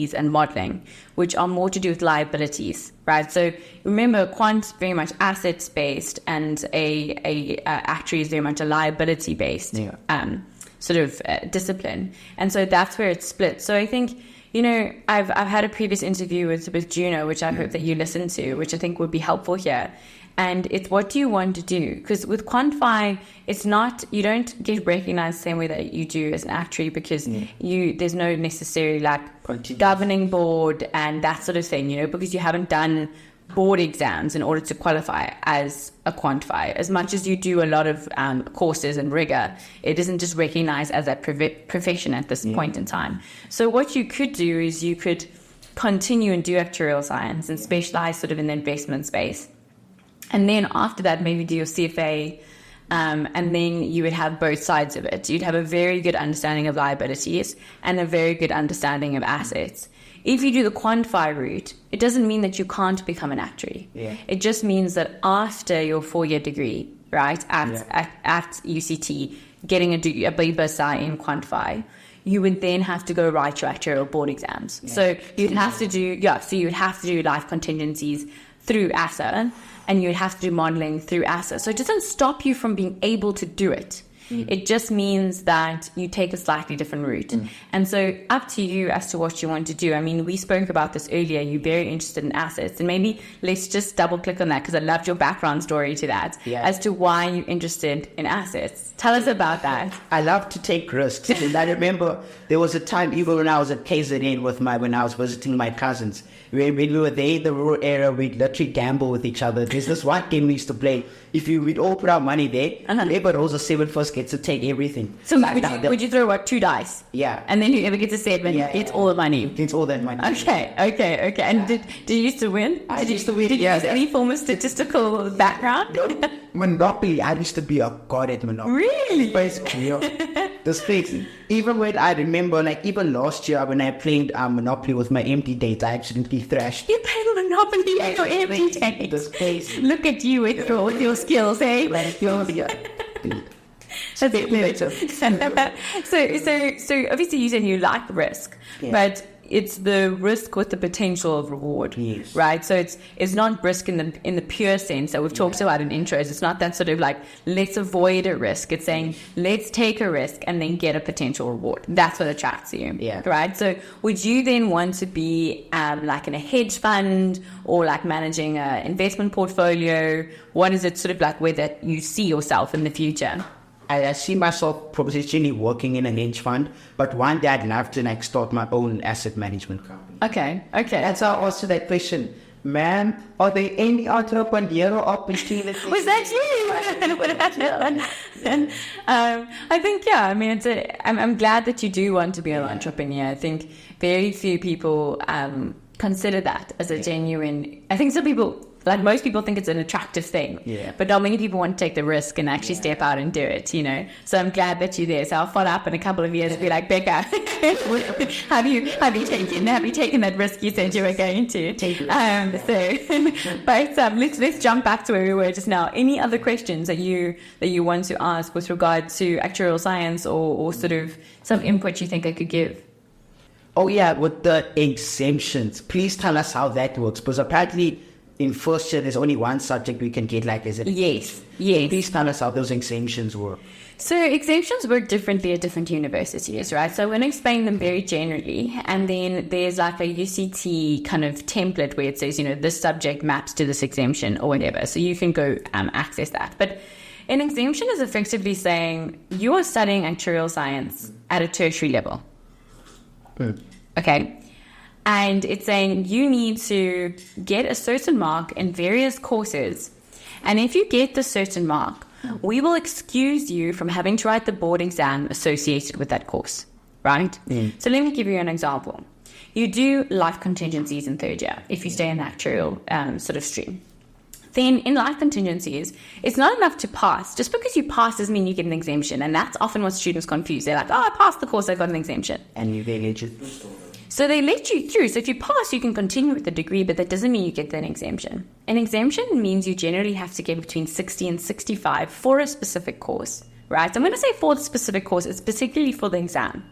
contingencies and modeling, which are more to do with liabilities, right? So remember, quant is very much assets based, and a actuary is very much a liability based discipline. And so that's where it's split. So I think, I've had a previous interview with Juno, which I hope that you listen to, which I think would be helpful here. And it's, what do you want to do? Because with QuantFi, it's not, you don't get recognized the same way that you do as an actuary, because there's no necessarily governing board and that sort of thing, because you haven't done board exams in order to qualify as a QuantFi. As much as you do a lot of courses and rigor, it isn't just recognized as a profession at this point in time. So what you could do is you could continue and do actuarial science and specialize sort of in the investment space. And then after that, maybe do your CFA, and then you would have both sides of it. You'd have a very good understanding of liabilities and a very good understanding of assets. If you do the QuantFi route, it doesn't mean that you can't become an actuary. Yeah. It just means that after your 4-year degree, right, at UCT, getting a BSI in QuantFi, you would then have to go write your actuarial board exams. Yeah. So you'd have to do life contingencies through ASA, and you'd have to do modeling through ASA. So it doesn't stop you from being able to do it. It just means that you take a slightly different route. And so up to you as to what you want to do. I mean, we spoke about this earlier. You're very interested in assets. And maybe let's just double click on that, because I loved your background story to that, as to why you're interested in assets. Tell us about that. I love to take risks. And I remember there was a time, even when I was at KZN when I was visiting my cousins, when we were there in the rural area, we'd literally gamble with each other. There's this one game we used to play. We'd all put our money there, whoever rolls a 7 first gets to take everything. So would you throw, 2 dice? Yeah. And then whoever gets a 7 gets all the money? Gets all that money. Okay. And did you used to win? I used to win, Did you use any form of statistical background? No. Monopoly, I used to be a god at Monopoly. Really? Basically, this crazy. Even when I remember, even last year when I played Monopoly with my empty dates, I accidentally thrashed. You played Monopoly with your empty dates? This crazy. Look at you with your skills, eh? So obviously you said you like risk, but it's the risk with the potential of reward, right? So it's not risk in the pure sense that we've talked about in intros. It's not that sort of let's avoid a risk. It's saying let's take a risk and then get a potential reward. That's what attracts you, right? So would you then want to be in a hedge fund or managing an investment portfolio? What is it sort of where that you see yourself in the future? I see myself professionally working in a hedge fund, but one day I'd love to start my own asset management company. Okay. That's how I answer that question. Man, are there any entrepreneurial opportunities? Was that you? I think, I mean, I'm glad that you do want to be an entrepreneur. I think very few people consider that as a genuine... I think some people... most people think it's an attractive thing, but not many people want to take the risk and actually step out and do it, So I'm glad that you're there. So I'll follow up in a couple of years and be like, Bheka, have you taken that risk you said you were going to? Let's jump back to where we were just now. Any other questions that you want to ask with regard to actuarial science or sort of some input you think I could give? Oh yeah, with the exemptions, please tell us how that works, because apparently in first year, there's only one subject we can get, is it? Yes. Please tell us how those exemptions work. So exemptions work differently at different universities, right? So I'm going to explain them very generally. And then there's a UCT kind of template where it says, this subject maps to this exemption or whatever. So you can go access that. But an exemption is effectively saying you are studying actuarial science at a tertiary level. Okay. And it's saying you need to get a certain mark in various courses. And if you get the certain mark, we will excuse you from having to write the board exam associated with that course, right? So let me give you an example. You do life contingencies in 3rd year if you stay in the actuarial sort of stream. Then in life contingencies, it's not enough to pass. Just because you pass doesn't mean you get an exemption. And that's often what students confuse. They're like, I passed the course, I got an exemption. And you then So they let you through. So if you pass, you can continue with the degree, but that doesn't mean you get an exemption. An exemption means you generally have to get between 60 and 65 for a specific course, right? So I'm going to say for the specific course, it's particularly for the exam.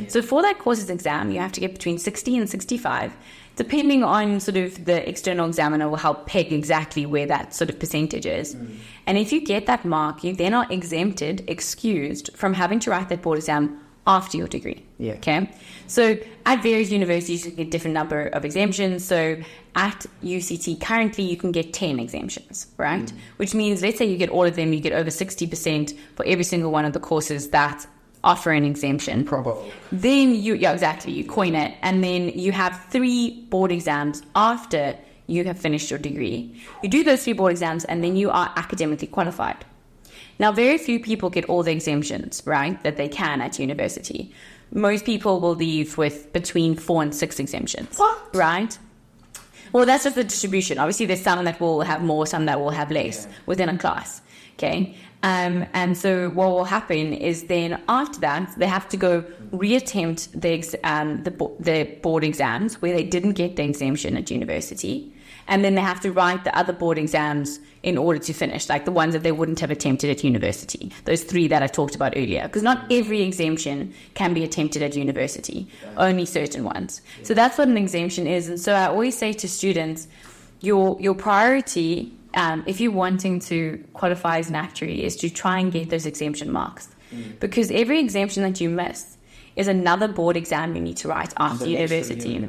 So for that courses exam, you have to get between 60 and 65, depending on sort of the external examiner will help peg exactly where that sort of percentage is. And if you get that mark, you then are excused from having to write that board exam after your degree. Yeah. Okay. So at various universities, you can get different number of exemptions. So at UCT, currently you can get 10 exemptions, right? Which means, let's say you get all of them, you get over 60% for every single one of the courses that offer an exemption. Probably. Then you coin it, and then you have 3 board exams after you have finished your degree. You do those 3 board exams, and then you are academically qualified. Now, very few people get all the exemptions, right, that they can at university. Most people will leave with between 4 and 6 exemptions. What? Right? Well, that's just the distribution. Obviously, there's some that will have more, some that will have less within a class. Okay? And so what will happen is then after that, they have to go reattempt the board exams where they didn't get the exemption at university. And then they have to write the other board exams in order to finish, like the ones that they wouldn't have attempted at university. Those 3 that I talked about earlier. Because not every exemption can be attempted at university, only certain ones. So that's what an exemption is. And so I always say to students, your priority, if you're wanting to qualify as an actuary, is to try and get those exemption marks. Because every exemption that you miss is another board exam you need to write after university.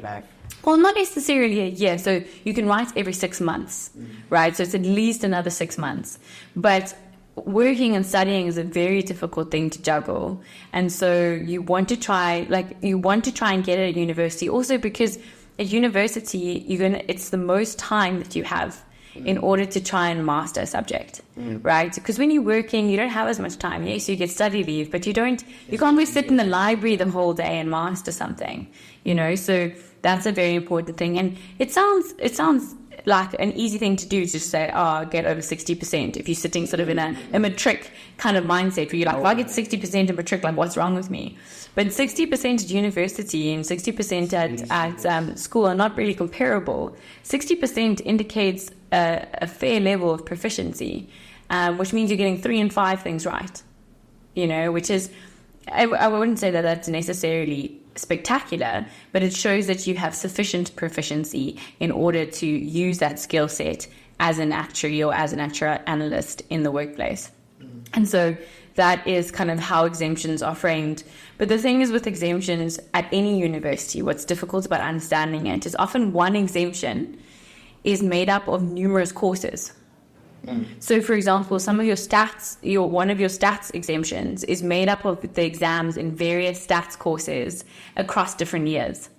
Well, not necessarily a year. So you can write every 6 months, right? So it's at least another 6 months. But working and studying is a very difficult thing to juggle. And so you want to try and get it at university. Also because at university, it's the most time that you have in order to try and master a subject, right? Because when you're working, you don't have as much time. Yes, you get study leave, but you can't go sit in the library the whole day and master something, so that's a very important thing. And it sounds like an easy thing to do, to say, get over 60%. If you're sitting sort of in a matric kind of mindset where you're like, if I get 60% in matric, like what's wrong with me? But 60% at university and 60% at school are not really comparable. 60% indicates a fair level of proficiency, which means you're getting 3 and 5 things right, which is, I wouldn't say that that's necessarily spectacular, but it shows that you have sufficient proficiency in order to use that skill set as an actuary or as an actuarial analyst in the workplace. And so that is kind of how exemptions are framed. But the thing is with exemptions at any university, what's difficult about understanding it is often one exemption is made up of numerous courses. So, for example, one of your stats exemptions is made up of the exams in various stats courses across different years.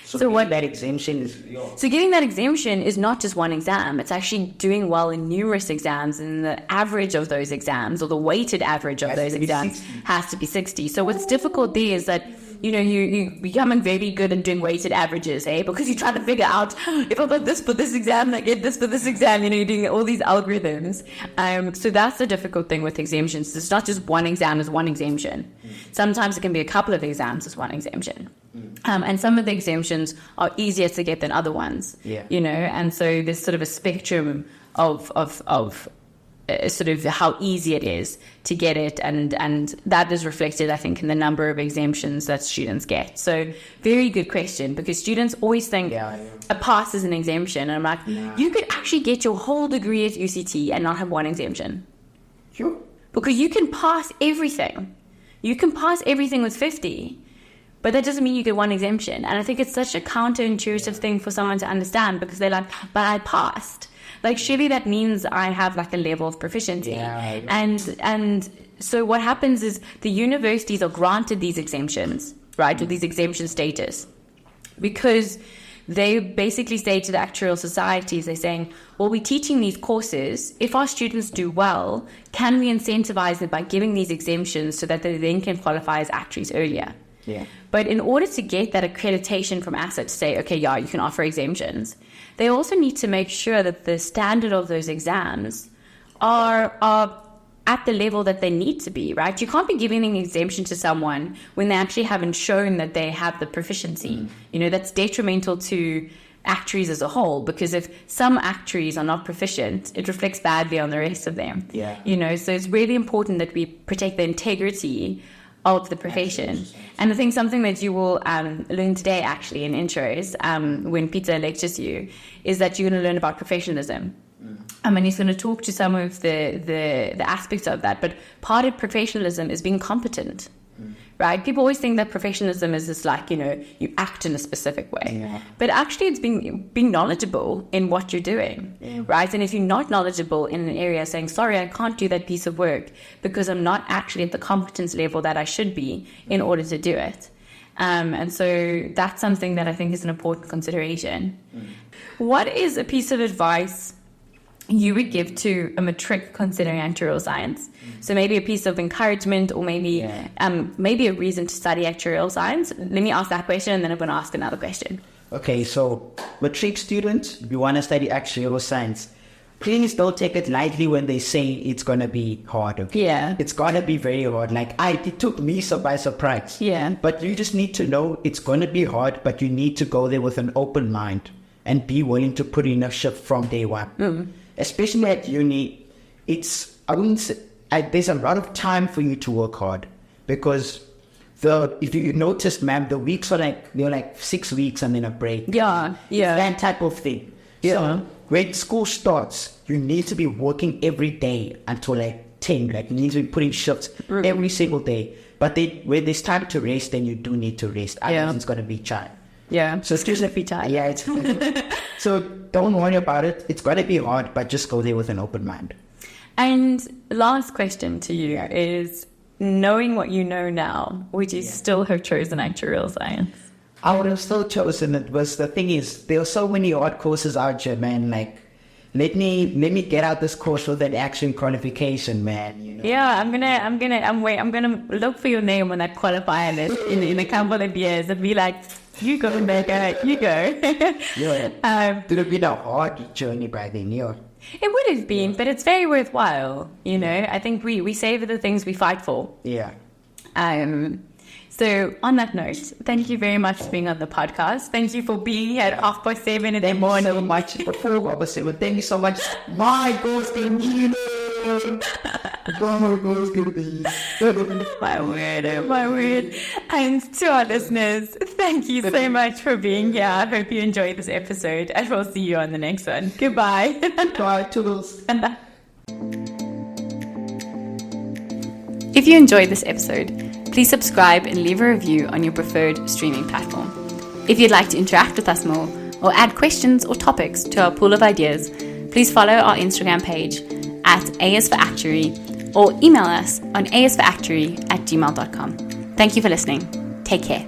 So what that exemption is? So getting that exemption is not just one exam. It's actually doing well in numerous exams, and the average of those exams, or the weighted average of those exams, has to be 60. So what's difficult there is that you becoming very good at doing weighted averages, because you're trying to figure out, if I got this for this exam, I get this for this exam, you're doing all these algorithms. So that's the difficult thing with exemptions. It's not just one exam as one exemption. Sometimes it can be a couple of exams as one exemption. And some of the exemptions are easier to get than other ones, and so there's sort of a spectrum of sort of how easy it is to get it, and that is reflected, I think, in the number of exemptions that students get. So very good question, because students always think a pass is an exemption, and I'm like, you could actually get your whole degree at UCT and not have one exemption. Sure. Because you can pass everything. You can pass everything with 50, but that doesn't mean you get one exemption. And I think it's such a counterintuitive thing for someone to understand, because they're like, but I passed. Like, surely that means I have like a level of proficiency. And so what happens is the universities are granted these exemptions, right, or these exemption status, because they basically say to the actuarial societies, they're saying, well, we're teaching these courses. If our students do well, can we incentivize them by giving these exemptions so that they then can qualify as actuaries earlier? Yeah. But in order to get that accreditation from ASSA to say, okay, you can offer exemptions, they also need to make sure that the standard of those exams are at the level that they need to be, right? You can't be giving an exemption to someone when they actually haven't shown that they have the proficiency. That's detrimental to actuaries as a whole, because if some actuaries are not proficient, it reflects badly on the rest of them. So it's really important that we protect the integrity of the profession. And I think something that you will learn today, actually, in intros, when Peter lectures you, is that you're going to learn about professionalism. And he's going to talk to some of the aspects of that. But part of professionalism is being competent, right? People always think that professionalism is just like, you act in a specific way. Yeah. But actually, it's being knowledgeable in what you're doing, right? And if you're not knowledgeable in an area, saying, sorry, I can't do that piece of work because I'm not actually at the competence level that I should be in order to do it. And so that's something that I think is an important consideration. What is a piece of advice you would give to a matric considering actuarial science? So maybe a piece of encouragement, or maybe a reason to study actuarial science. Let me ask that question, and then I'm going to ask another question. Okay, so matric students, if you want to study actuarial science, please don't take it lightly when they say it's going to be hard. Okay? Yeah. It's going to be very hard. It took me by surprise. Yeah. But you just need to know it's going to be hard, but you need to go there with an open mind and be willing to put in a shift from day one. Especially at uni, there's a lot of time for you to work hard, because if you noticed, ma'am, the weeks are they're 6 weeks and then a break. Yeah. That type of thing. Yeah. So when school starts, you need to be working every day until 10. You need to be putting shifts every single day. But then when there's time to rest, then you do need to rest. Otherwise, it's going to be time. Yeah. So excuse me, time. Yeah. So don't worry about it. It's going to be hard, but just go there with an open mind. And last question to you is, knowing what you know now, would you still have chosen actuarial science? I would have still chosen it. But the thing is, there are so many hard courses out here, man. Let me get out this course with an action qualification, man. Yeah, I'm gonna look for your name on that qualifier list in a couple of years and be like, you go, Bheka, you go. Yeah. It would have been a hard journey by then, yeah. It would have been, but it's very worthwhile. I think we savor the things we fight for. Yeah. So on that note, thank you very much for being on the podcast. Thank you for being here at 7:30 in the morning. Thank you so much. Thank you so much. My ghost can heal. My word. And to our listeners, thank you so much for being here. I hope you enjoyed this episode, and we'll see you on the next one. Goodbye. Bye, toodles. If you enjoyed this episode, please subscribe and leave a review on your preferred streaming platform. If you'd like to interact with us more or add questions or topics to our pool of ideas, please follow our Instagram page at ASforActuary or email us on asforactuary@gmail.com. Thank you for listening. Take care.